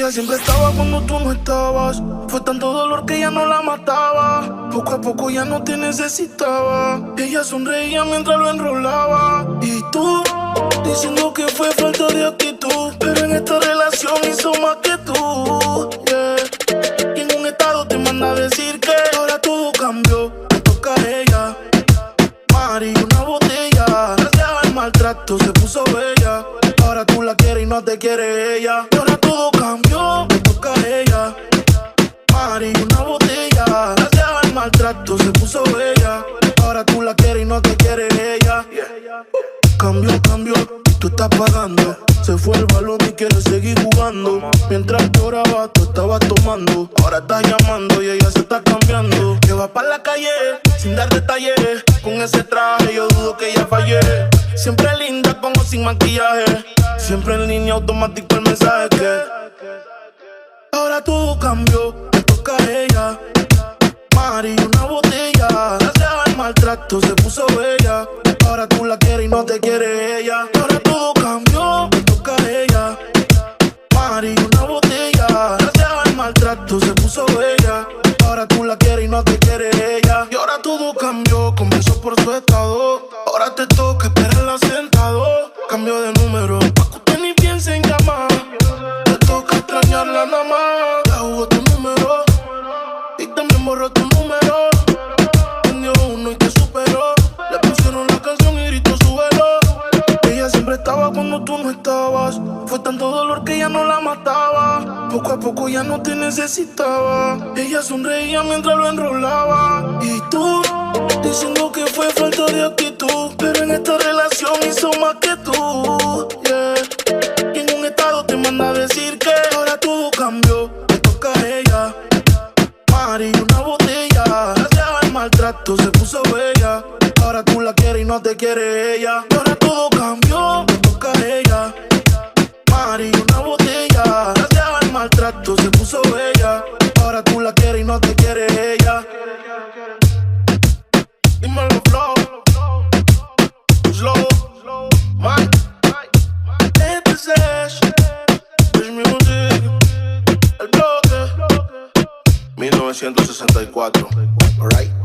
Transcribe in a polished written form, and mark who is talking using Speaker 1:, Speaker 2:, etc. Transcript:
Speaker 1: Ella siempre estaba cuando tú no estabas. Fue tanto dolor que ya no la mataba. Poco a poco ya no te necesitaba. Ella sonreía mientras lo enrolaba. Y tú, diciendo que fue falta de actitud. Pero en esta relación hizo más que tú, yeah. Y en un estado te manda a decir que ahora todo cambió, te toca a ella. Mari, una botella. Gracias al maltrato se puso bella. Ahora tú la quieres y no te quiere ella. Y ahora todo cambió, te toca a ella. Mari, una botella. Gracias al maltrato se puso bella. Ahora tú la quieres y no te quiere ella. Cambió, cambió, tú estás pagando. Se fue el balón y quiere seguir jugando. Mientras lloraba, tú estabas tomando. Ahora estás llamando y ella se está cambiando. Que va pa' la calle, sin dar detalles. Con ese traje yo dudo que ella fallé. Siempre linda como sin maquillaje. Siempre en línea automático el mensaje que ahora todo cambió, te toca a ella. Mari, una botella. Gracias al maltrato se puso bella. Ahora tú la quieres y no te quiere ella. Ahora todo cambió, te toca a ella. Mari, una botella. Gracias al maltrato se puso bella. Ahora tú la quieres y no te quiere ella. Y ahora todo cambió, comenzó por su estado. Ahora te toca esperarla sentado. Cambio de número, pa' que usted ni piense en llamar. Te toca extrañarla nada más. Ya jugó tu número y también borró tu número. Prendió uno y te superó. Le pusieron la canción y gritó súbelo. Ella siempre estaba cuando tú no estabas. Fue tanto dolor que ya no la mataba. Poco a poco ya no te necesitaba. Ella sonreía mientras lo enrolaba. Y tú, diciendo que fue falta de actitud. Pero en esta relación hizo más que tú, yeah. Y en un estado te manda a decir que ahora todo cambió, te toca a ella. Mari, una botella. Gracias al maltrato se puso bella. Ahora tú la quieres y no te quiere ella. Y ahora todo cambió, te toca a ella. Mari, una botella. Gracias al maltrato se puso bella. Ahora tú la quieres y no te quiere ella. Dímelo flow, slow, man. Este es music, el bloque 1964, alright.